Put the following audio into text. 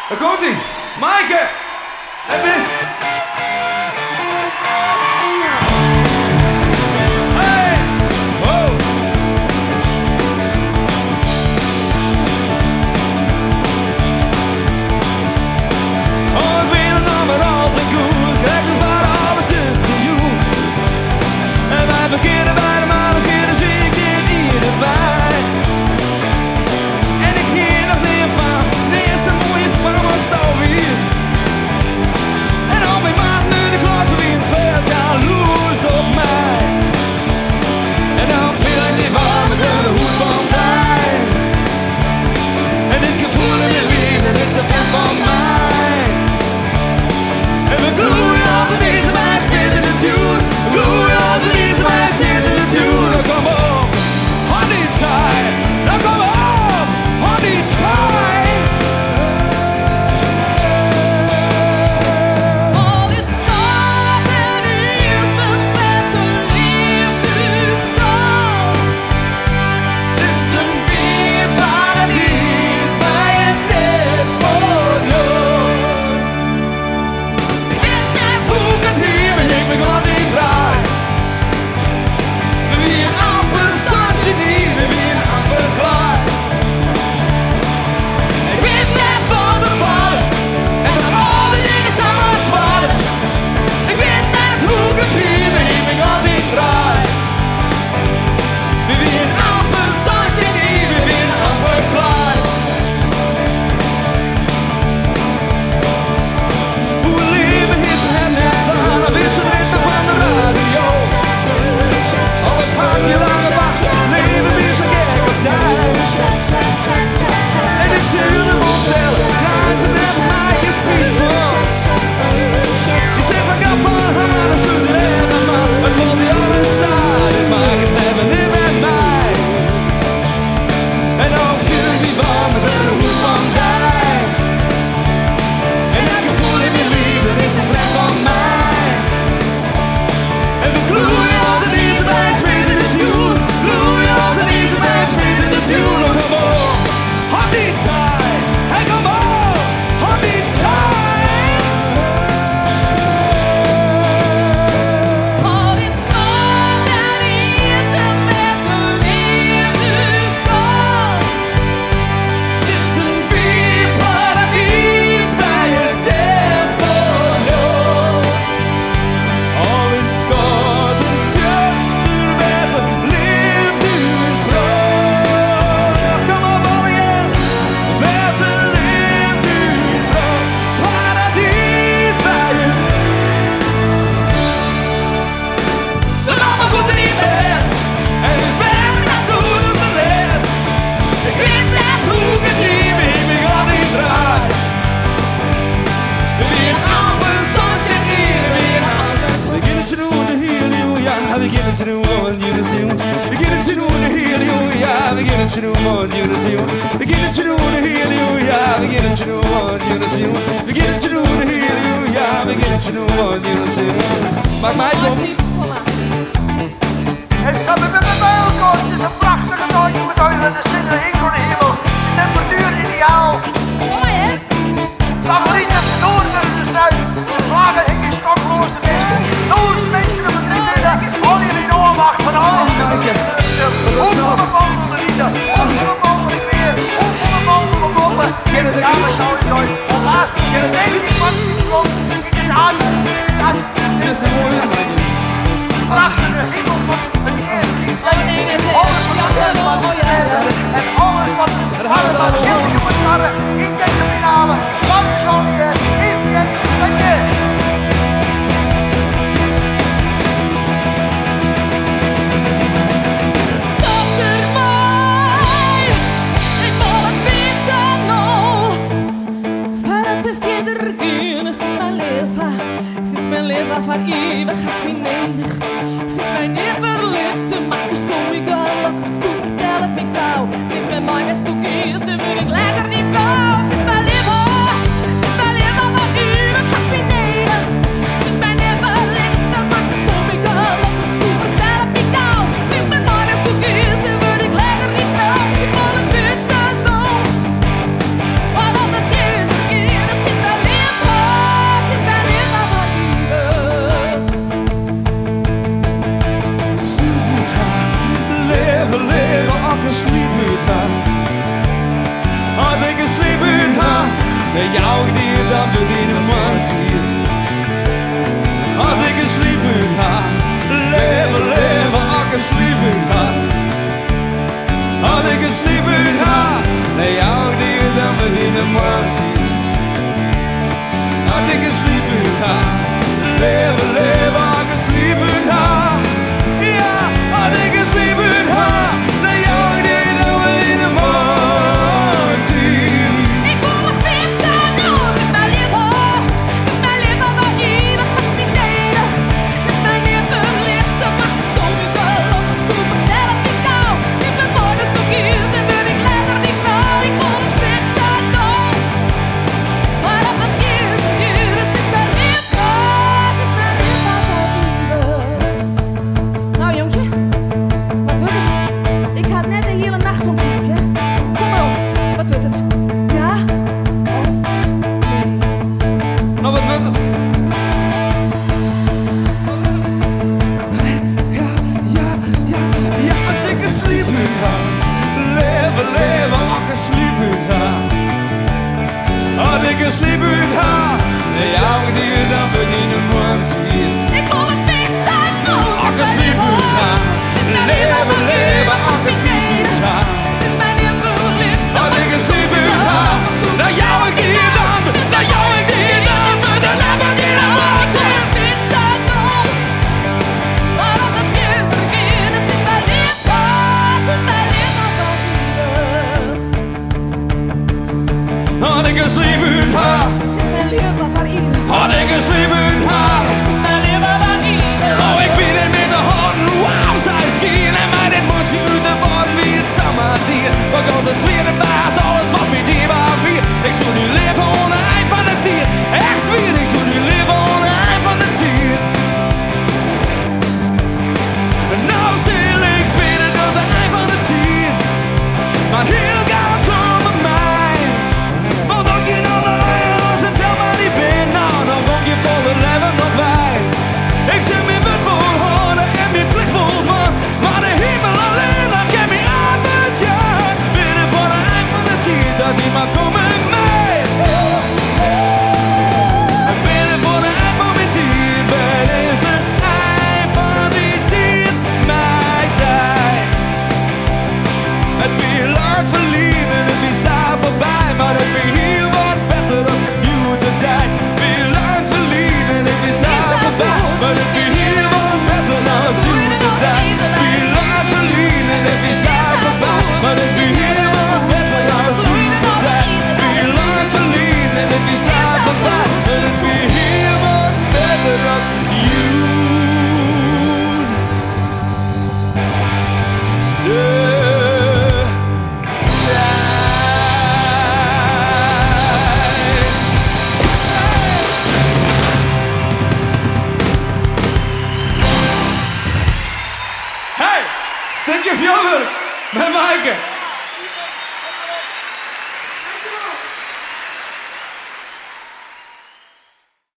Daar komt ie. Maaike. Het best. Hey. Wow. Oh, ik weet het nog maar al te goed. Kijk eens maar alles is to you. En wij beginnen bij de maand, beginnen dus weer een keer hier erbij. En ik hier nog niet van, de eerste mooie van was het al wist. En al mijn maat nu de klas weer in vers, jaloers op mij. En dan viel ik niet warm met de hoed van mij. En dit gevoel in mijn leven is een fan van mij. En we gloeien als het is bij spit in de vuur. We gloeien als het is bij spit in de vuur. Dan kom op, hold die tight. Dan kom op, hold die tight. All is gone and isn't better live this road. Het is een weerparadies bij een despoot. Ik weet net hoe ik het hier ben, ik ben glad niet raak. We weer amper soortje niet, we weer amper klaar. Ik weet net van de paden en dat al die dingen samen dwalen. Ik weet net hoe ik het hier ben, ik ben glad niet raak. We weer amper soortje niet, we weer amper klaar. Hoe we leven is voor hen net staan, dan wist het ritme van de radio. Al het haakje laten wachten, leven is een gek op tijd. En ik stuur hem op stellen, naast de nergens maar je spiet voor. Je zegt van ga van haar, dan stuurt het even maar. Het valt die alles staat, het maakt het stemmen niet met mij. En dan viel ik niet warm met de hoed van mij. En het gevoel in je leven is een vlek van mij. En we gloeien als het is bij sweet in the fuel. Gloeien als het is bij sweet in the fuel. Oh, come on, hold die tight. Hey, come on, hold die tight. All is gone and isn't better live this road. Het is een weerparadies bij een despoot. All is God and zuster beter live this road. Come on, Bollier, beter live this road. Paradies bij een. De mama doet er niet best. En is bij me naartoe doet de rest. Ik weet net hoe ik het hier ben, ik ga niet draait. Weer een amper zonnetje hier, weer een amper. Beginnen te doen de hele ja, beginnen te doen wat jullie zien. Beginnen te doen de hele ja, beginnen te doen wat jullie zien. Beginnen te doen de hele ja, beginnen te doen wat jullie zien. Beginnen te doen de hele ja, beginnen te doen wat jullie zien. Maak mij op. Het gaat met mijn bijlkoos, het is een prachtige nooitje met ogen, de zin in voor de hemel. Temperatuur ideaal. Mooi hè? Favoriet is Noorden in de zuid. De vlagen ik in stokloos de beste. Noorden mensen op het licht. Al jullie doorwacht van alles. Hoeveel man van de lieden. Hoeveel man van de weer. Hoeveel man van de boppen. Ken het Ja, niet? maar nou is nooit. Helaas, ken het enige man die komt. Ik is aan. Zuster, mooi hè? Prachtige hemel van het weer. nee, nee. Alles wat er is van de sterren. En alles wat gaan we het allemaal horen. Kilke moet starren. In deze finale. Van Johnny. Even met je. Stop er maar. Ik wil het weten nou. Voordat we verder gaan, es ist mein Leben. Es ist mein Leben voor eeuwig, es ist mein Nederig. Es ist mein Neverletten, maakst du mich gelukkig. Du vertel het mich gauw. Niet meer mij als du gehst, dan wil ik lekker niet vrouw. Es ist mein Leben. Es ist mein Leben voor eeuwig, es ist mein Nederig. Es ist mein Neverletten, maakst du mich gelukkig. Du vertel het mich gauw. Niet meer mij als du gehst, dan wil ik lekker niet vrouw. Ik wil het weten nou. Voordat we verder gaan. dat jou die dan weer in een mand ziet. Had ik een sliep uit haar, leven, leven, als ik een sliep uit haar. Had ik een sliep uit haar, dat jou die dan weer in een mand ziet. Had ik een sliep uit haar, leven, leven, als ik een sliep uit haar. Ja, had ik een sliep uit haar, dat jou die dan weer in een mand ziet. Ik voel het bitter nu, zit mijn leven waar iemand vast niet deden. Zit mijn leven licht, maar ik stond nu geloof, toen vertel het niet nou. Ik ben morgen stokkierd en ben ik later die vrouw. Ik voel het bitter nu, maar dat het hier, het is mijn leven Nou jongetje, wat wordt het? Ik had net de hele nacht omtiet, hè? Kom maar op, wat wordt het? Ja? Oh, nee. Nou, wat wordt het? Ja, had ik een sliep uit haar. Leven, leven, als ik een sliep uit haar. Had ik een sliep uit haar, dat jou die dan weer in een mand ziet. Ik voel het bitter nu, Als ik een sliep uit haar. Leven, leven, als ik een sliep uit haar. het is mijn leven licht, Had ik een sliep uit haar, dat jou ik die dan, dat jou ik die dan, dat leven die dan mand ziet. bitter nu, maar dat het hier begint. Het is mijn leven van Had ik een sliep uit haar, Het is mijn leven van ieder. had ik een sliep uit haar. Het is mijn leven van ieder. Oh, ik vind het met de handen, wauw, zij schien. En mij dit moet je uit de woorden wie het samen dier. Maar God is weer de baas, alles wat mij dierbaar weer. Ik zou nu leven ohne eind van de tier. Echt weer, ik zou nu leven ohne eind van de tier. En nou stil ik binnen tot het eind van de tier. Maar heel gauw komen mij. Want ook je nog naar huis en tel maar die ben. Nou, dan kom je voor het leven nog bij. Ik zit me wat voor horen en mijn plicht voelt van. Maar de hemel alleen, dat kan me aan het jaar. Binnen voor de eind van de tijd, dat die maar komen mee. En binnen voor de eind van mijn tijd, ben is de eind van die tijd, mijn tijd. Het weer lang verliezen, het weer zaal voorbij, maar het weer hier wordt beter als you today. Weer lang verliezen, het weer zaal voorbij, maar het weer hier wordt beter als you today. Weer lang verliezen, het weer zaal voorbij, maar het weer hier wordt beter als you today. Weer lang verliezen, het weer zaal voorbij, maar het weer hier wordt beter als you. Hey, stukje fjordwerk met Maaike.